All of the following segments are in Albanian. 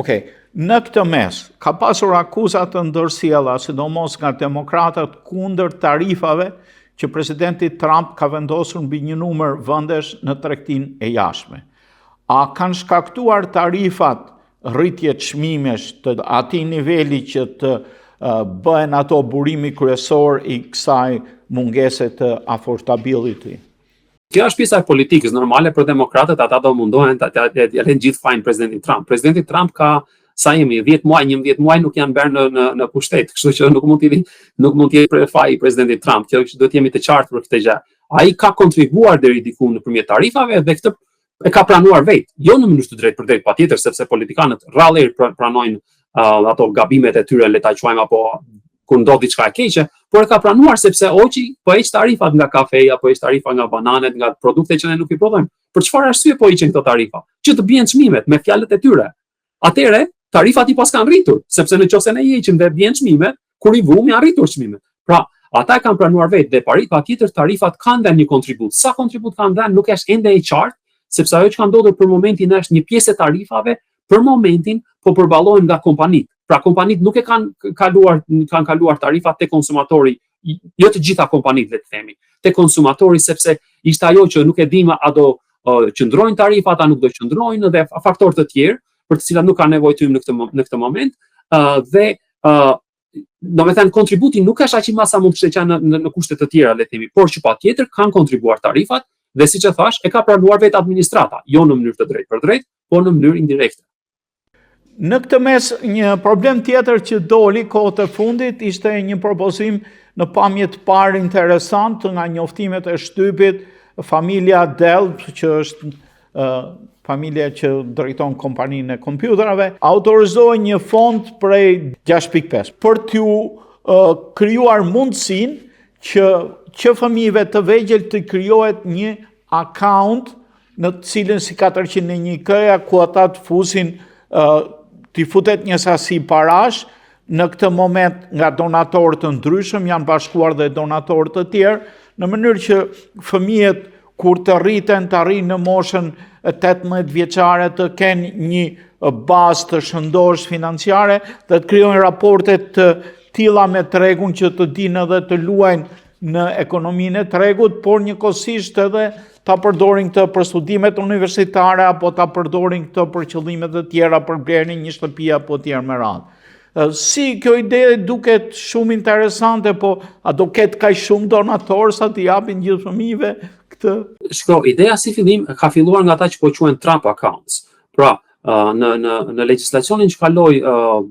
Okej, në këtë mes, ka pasur akuzat të ndërsjella, sidomos nga demokratët kundër tarifave që presidenti Trump ka vendosur mbi një numër vendesh në tregtinë e jashtme. A kanë shkaktuar tarifat rritje çmimesh të atij niveli që të bëhen ato burimi kryesor I kësaj mungese të affordability? Kjo është pjesa e politikës normale për demokratët, ata do mundohen të lënë gjithë fajin presidentit Trump. Presidenti Trump ka sa jemi 10 muaj, 11 muaj nuk janë bërë në pushtet, kështu që nuk mund të jetë faji presidentit Trump. Kjo do të jemi të qartë për këtë gjë. Ai ka kontribuar deri diku nëpërmjet tarifave dhe këtë e ka pranuar vetë, jo në mënyrë të drejtë për drejtë, patjetër, sepse politikanët rrallëherë pranojnë ato gabimet e tyre, le ta quajmë, apo kur ndodh diçka e keqe, por e ka pranuar sepse oqi po heq tarifat nga kafeja, po heq tarifa nga bananet, nga produktet që ne nuk I prodhojmë. Për çfarë arsye po hiqen këto tarifa? Që të bien çmimet me fjalët e tyre. Atëherë, tarifat I pas kanë rritur, sepse nëse ne I heqim dhe bien çmimet, kur I vum janë rritur çmimet. Pra, ata e kanë pranuar vetë dhe patjetër tarifat kanë dhënë një kontribut. Sa kontribut kanë dhënë nuk është ende e qartë, sepse ajo që ka ndodhur për momentin është një pjesë e tarifave, për momentin po përballohen nga kompanitë. Pra kompanitë nuk e kanë kaluar tarifat te konsumatori, jo të gjitha kompanitë, le të themi, te konsumatori, sepse ishte ajo që nuk e dim a do qëndrojnë tarifat, a nuk do qëndrojnë dhe faktorë të tjerë, për të cilat nuk ka nevojë të hyjmë në këtë moment, dhe domethënë kontributi nuk është aq I madh sa mund të shëqen në kushte të tjera, le të themi, por që patjetër kanë kontribuar tarifat dhe siç e thash, e ka pranuar vetë administrata, jo në mënyrë të drejtë për drejtë, por në mënyrë indirekte. Në këtë mes, një problem tjetër që doli kohët e fundit ishte një propozim në pamje të parë interesant nga njoftimet e shtypit, familja Dell, që është familja që drejton kompaninë e kompjuterave, autorizoi një fond prej 6.5 për t'ju krijuar mundësinë që fëmijëve të vegjël të krijohet një account në të cilën si 401k-ja ku ata të fusin t'i futet një sasi parash, në këtë moment nga donatorë të ndryshëm, janë bashkuar dhe donatorë të tjerë, në mënyrë që fëmijët kur të rriten, të arrinë në moshën 18 vjeçare të kenë një bazë të shëndosh financiare dhe të krijojnë raportet të tilla me tregun që të dinë edhe të luajnë në ekonominë e tregut, por njëkohësisht edhe ta përdorin këtë për studimet universitare apo ta përdorin këtë për qëllime të tjera për blerjen e një shtëpie apo tjerë me radhë. Si kjo ide duket shumë interesante, po a do ketë kaq shumë donatorë sa të japin gjithë fëmijëve këtë? Shko, ideja si fillim ka filluar nga ata që po quhen Trump accounts. Pra, në legjislacionin që kaloi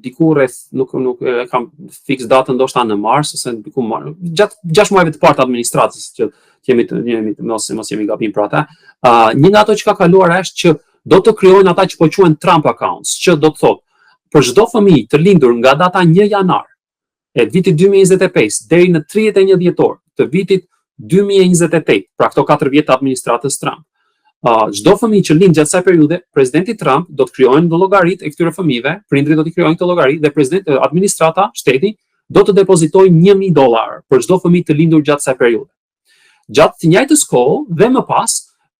diku rreth nuk e kam fiks datën, ndoshta në mars ose diku gjatë 6 muajve të parë të administratës që mos jemi gabim për ata. Një nga ato që ka kaluar është që do të krijojnë ata që po quhen Trump accounts, që do të thotë për çdo fëmijë të lindur nga data 1 janar e vitit 2025 deri në 31 dhjetor të vitit 2028, pra këto 4 vjet të administratës Trump. Çdo fëmijë që lind gjatë kësaj periudhe, presidenti Trump do të krijojnë llogaritë e këtyre fëmijëve, prindrit do t'i krijojnë këtë llogari dhe administrata, shteti do të depozitojë $1.000 për çdo fëmijë të lindur gjatë kësaj periudhe. Gjatë të njëjtës kohë dhe më pas,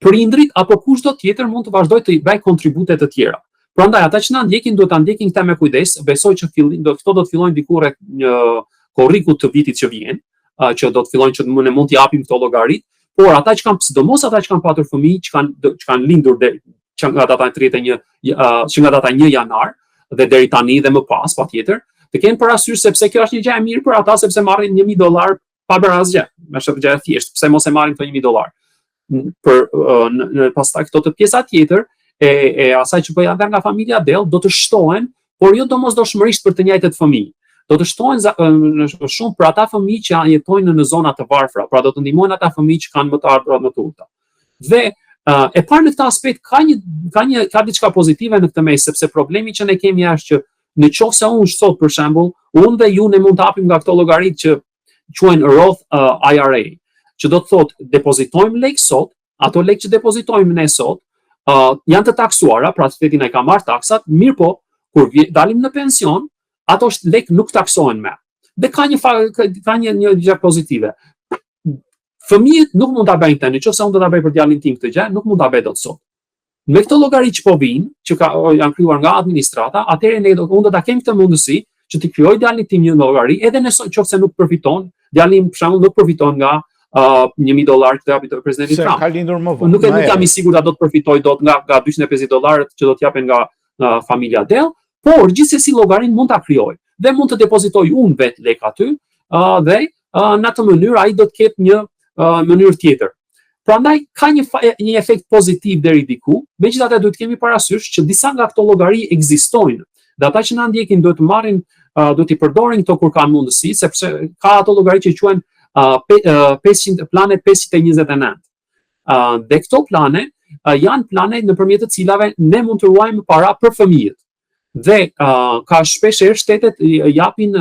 prindrit apo kushdo tjetër mund të vazhdojë të bëjë kontribute të tjera. Prandaj ata që na ndjekin duhet ta ndjekin këtë me kujdes, besoj që këto do të fillojnë diku rreth korrikut të vitit që vjen, që do të fillojnë që ne mund t'i japim këto llogaritë, por ata që kanë sidomos ata që kanë patur fëmijë që kanë lindur që nga data 1 janar dhe deri tani dhe më pas patjetër, të kenë parasysh sepse kjo është një gjë e mirë për ata sepse marrin $1.000 pa bërë asgjë. Është gjë e thjeshtë, pse mos e marrin këto $1.000? Për pastaj këto të pjesa tjetër e asaj që po janë nga familja Dell do të shtohen, por jo domosdoshmërisht për të njëjtat fëmijë. Do të shtohen shumë për ata fëmijë që jetojnë në zona të varfra, pra do të ndihmojnë ata fëmijë që kanë më të ardhurat më të ulta. Dhe e parë në këtë aspekt ka diçka pozitive në këtë mes, sepse problemi që ne kemi është që nëse unë sot për shembull, unë dhe ju ne mund të hapim nga këto llogaritë që quhen Roth IRA, që do të thotë depozitojmë lek sot, ato lek që depozitojmë ne sot janë të taksuara, pra shteti na ka marrë taksat, mirë po, kur dalim në pension, ato lek nuk taksohen më. Dhe ka një gjë pozitive. Fëmijët nuk mund ta bëjnë tani, nëse unë do ta bëj për djalin tim këtë gjë, nuk mund ta bëj dot sot. Me këto llogari që po vinë, që janë krijuar nga administrata, atëherë unë do ta kem këtë mundësi që të krijoj djalit tim një llogari, edhe nëse nuk përfiton, djali për shembull nuk përfiton nga $1,000 që japi presidenti Trump. Ka lindur më vonë. Nuk jam i sigurt se do të përfitoj dot nga $250 që do të japen nga familja Dell, por gjithsesi llogarin mund ta krijoj dhe mund të depozitoj unë vetë lek aty dhe në atë mënyrë ai do të ketë një mënyrë tjetër. Prandaj ka një efekt pozitiv deri diku, megjithatë duhet të kemi parasysh që disa nga këto llogari ekzistojnë dhe ata që na ndjekin duhet të marrin, duhet i përdorin këto kur kanë mundësi, sepse ka ato llogari që quhen planet 529. Dhe këto plane janë plane nëpërmjet të cilave ne mund të ruajmë para për fëmijët. Dhe ka shpesh shtetet japin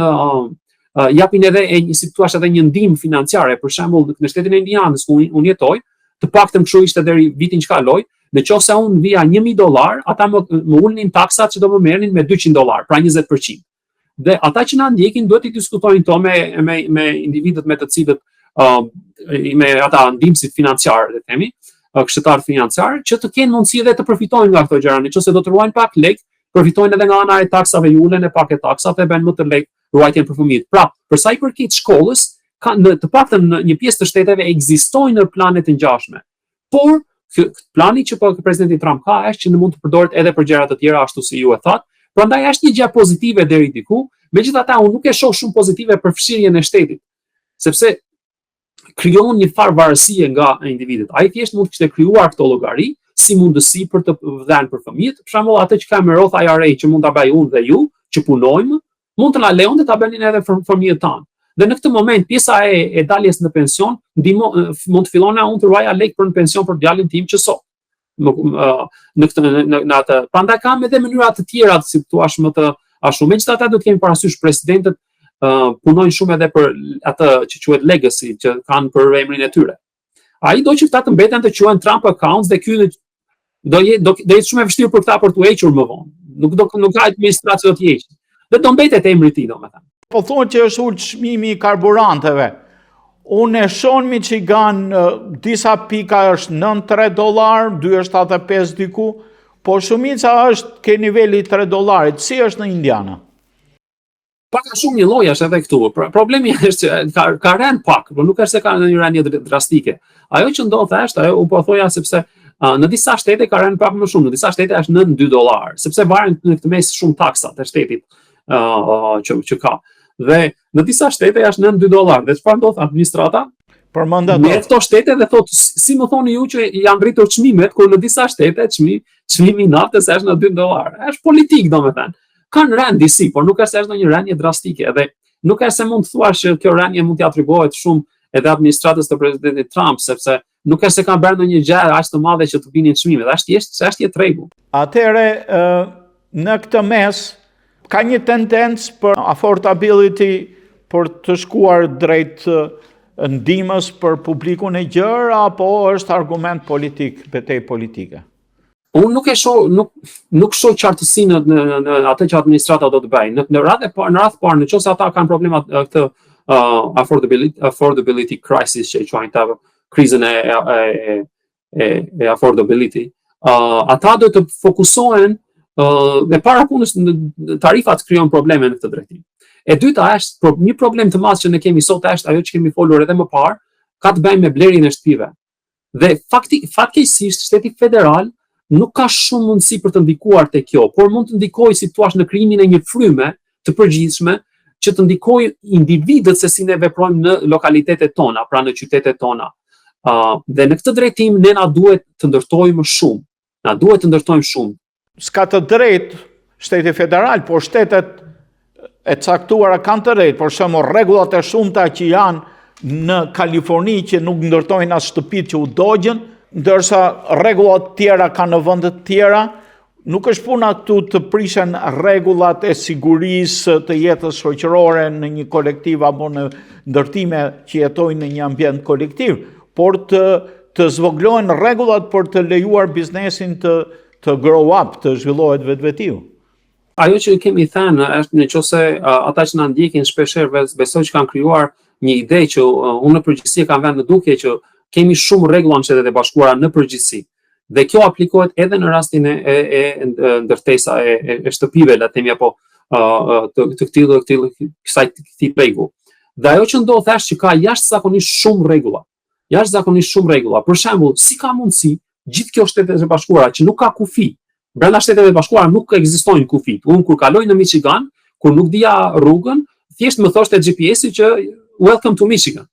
edhe si thua edhe një ndihmë financiare, për shembull në shtetin e Indianës ku unë jetoj, të paktën kështu ishte deri vitin që kaloi, nëse unë vija $1,000, ata më ulnin taksat që do më merrnin me $200, pra 20%. Dhe ata që na ndjekin duhet të diskutojnë to me individët me të cilët me ata ndihmësit financiar, le të themi, këshilltar financiar, që të kenë mundësi edhe të përfitojnë nga këto gjëra, nëse do të ruajnë pak lek, përfitojnë edhe nga ana e taksave, ulen e pak e taksave, bën më të lek ruajtjen për fëmijët. Pra, për sa i përket shkollës, në të paktën në një pjesë të shteteve ekzistojnë planet të ngjashme. Por plani që presidenti Trump ka është që mund të përdoret edhe për gjëra të tjera ashtu si ju e thatë. Prandaj është një gjë pozitive deri diku, megjithatë unë nuk e shoh shumë pozitive për fshirjen e shtetit, sepse krijon një farë varësie nga individët. Ai thjesht mund të kishte krijuar këto llogari si mundësi për të dhënë për fëmijët. Për shembull, atë që ka me Roth IRA që mund ta bëj unë dhe ju, që punojmë, mund të na lejonte ta bënin edhe për fëmijët tanë. Dhe në këtë moment pjesa e daljes në pension mund të fillonja unë të ruaja lek për në pension për djalin tim që sot. Në atë. Prandaj kam edhe mënyra të tjera si thua më të ashtu. Megjithatë do të kemi parasysh presidentët punojnë shumë edhe për atë që quhet legacy, që kanë për emrin e tyre. Ai do që këta të mbeten të quhen Trump accounts dhe ky do jetë shumë e vështirë për këta për të hequr më vonë. Nuk ka administracion të heqë. Dhe do mbetet emri i tij domethënë. Po thonë që është ulë çmimi i karburanteve. Unë e shoh Michigan disa pika është $93, 2.75 diku, po shumica është ke niveli $3. Si është në Indiana? Pak a shumë një lloj është edhe këtu. Problemi është që ka rënë pak, por nuk është se ka një rënje drastike. Ajo që ndodh është, ajo unë po thoja sepse në disa shtete ka rënë pak më shumë, në disa shtete është $2, sepse varen në këtë mes shumë taksat e shtetit që ka. Dhe në disa shtete është $2. Dhe çfarë ndodh administrata? Në këto shtete dhe thotë, si më thoni ju që janë rritur çmimet, kur në disa shtete çmimi i naftës është në $2. Është politik domethënë. Kanë rënë disi, por nuk është se është ndonjë rënje drastike dhe nuk është se mund të thuash që kjo rënje mund t'i atribuohet shumë edhe administratës të presidentit Trump, sepse nuk është se kanë bërë ndonjë gjë aq të madhe që të binin çmimet, është çështje rregull. Atëherë në këtë mes ka një tendencë për affordability për të shkuar drejt ndihmës për publikun e gjerë, apo është argument politik, betejë politike? Unë nuk e shoh, nuk shoh qartësinë në atë që administrata do të bëjë. Në radhë parë, nëse ata kanë problema këtë affordability crisis që quajnë ta krizën e affordability, ata do të fokusohen dhe para punës tarifat krijon probleme në këtë drejtim. E dyta është një problem të madh që ne kemi sot është ajo që kemi folur edhe më parë, ka të bëjë me blerjen e shtëpive. Dhe fatkeqësisht shteti federal nuk ka shumë mundësi për të ndikuar te kjo, por mund të ndikojë si thua në krijimin e një fryme të përgjithshme që të ndikojë individët se si ne veprojmë në lokalitetet tona, pra në qytetet tona. Dhe në këtë drejtim ne na duhet të ndërtojmë shumë. Na duhet të ndërtojmë shumë. S'ka të drejtë shteti federal, por shtetet e caktuara kanë të drejtë, por shembull rregullat e shumta që janë në Kaliforni që nuk ndërtojnë as shtëpitë që u dogjën, ndërsa rregullat tjera kanë në vende të tjera. Nuk është puna këtu të prishen rregullat e sigurisë të jetës shoqërore në një kolektiv apo në ndërtime që jetojnë në një ambient kolektiv, por të zvoglohen rregullat për të lejuar biznesin të grow up, të zhvillohet vetvetiu. Ajo që kemi thënë është nëse ata që na ndjekin shpeshherë besoj që kanë krijuar një ide që unë në përgjithësi kam vënë në dukje që kemi shumë rregulla në Shtetet e Bashkuara në përgjithësi. Dhe kjo aplikohet edhe në rastin e ndërtesa e shtëpive, le të themi apo të këtij rregull. Dhe ajo që ndodh është që ka jashtëzakonisht shumë rregulla. Për shembull, si ka mundësi gjithë kjo Shtetet e Bashkuara që nuk ka kufi, brenda Shteteve të Bashkuara nuk ekzistojnë kufit. Unë kur kaloj në Michigan, kur nuk dija rrugën, thjesht më thoshte GPS-i që welcome to Michigan.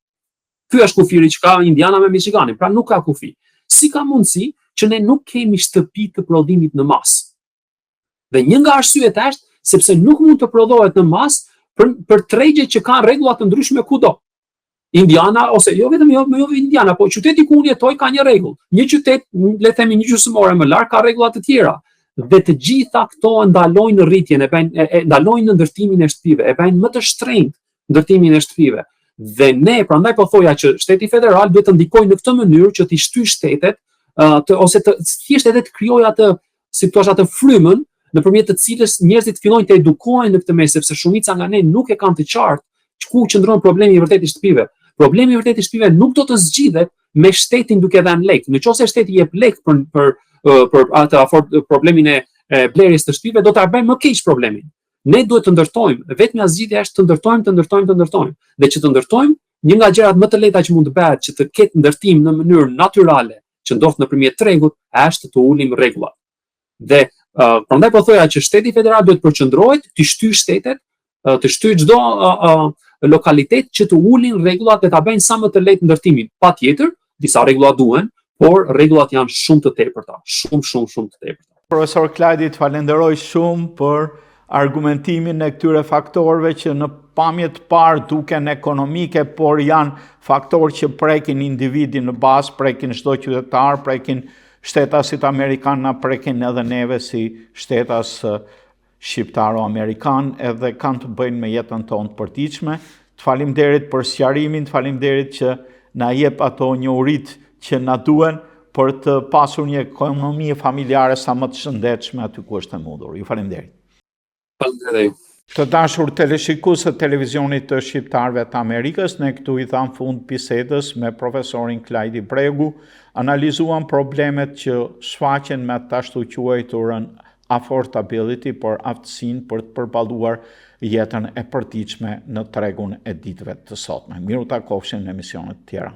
Ky është kufiri që ka Indiana me Michiganin, pra nuk ka kufi. Si ka mundësi që ne nuk kemi shtëpi të prodhimit në masë? Dhe një nga arsyet është sepse nuk mund të prodhohet në masë për tregje që kanë rregulla të ndryshme kudo. Indiana ose jo vetëm Indiana, po qyteti ku unë jetoj ka një rregull. Një qytet, le të themi një gjysmore më larg ka rregulla të tjera. Dhe të gjitha këto ndalojnë rritjen, ndalojnë ndërtimin e shtëpive, e bëjnë më të shtrenjtë ndërtimin e shtëpive. Dhe ne, prandaj po thoja që Shteti Federal duhet të ndikojë në këtë mënyrë që t'i shtyjë shtetet ose të thjesht edhe të krijojë atë, si thua, atë frymën nëpërmjet të cilës njerëzit fillojnë të edukohen në këtë mes, sepse shumica nga ne nuk e kanë të qartë ku qëndron problemi i vërtetë i shtëpive. Problemi i vërtetë i shtëpive nuk do të zgjidhet me shtetin duke dhënë lek. Nëse shteti jep lek për atë problemin e blerjes të shtëpive, do ta bëjmë më keq problemin. Ne duhet të ndërtojmë, vetmja zgjidhja është të ndërtojmë. Dhe që të ndërtojmë, një nga gjërat më të lehta që mund të bëhet që të ketë ndërtim në mënyrë natyrale, që ndodh nëpërmjet tregut, është të ulim rregullat. Dhe prandaj po thoja që Shteti Federal duhet përqendrohet, të shtyjë shtetet, të shtyjë çdo lokalitet që të ulin rregullat dhe ta bëjnë sa më të lehtë ndërtimin. Patjetër, disa rregulla duhen, por rregullat janë shumë të tepërta, shumë të tepërta. Profesor Klajdi, të falenderoj shumë për argumentimin e këtyre faktorëve që në pamje të parë duken ekonomike, por janë faktorë që prekin individin në bazë, prekin çdo qytetar, prekin shtetasit amerikan, na prekin edhe neve si shtetas shqiptaro-amerikan, edhe kanë të bëjnë me jetën tonë të përditshme. Të falimderit për sqarimin, të falimderit që na jep ato njohuritë që na duhen për të pasur një ekonomi familjare sa më të shëndetshme aty ku është e mundur. Ju falemnderit. Faleminderit. Të dashur teleshikues të televizionit të Shqiptarëve të Amerikës, ne këtu i tham fund bisedës me profesorin Klajdi Bregu, analizuan problemet që shfaqen me të ashtu quajturën affordability, por aftësinë për të përballuar jetën e përditshme në tregun e ditëve të sotme. Miru takofshim në emisionet tjera.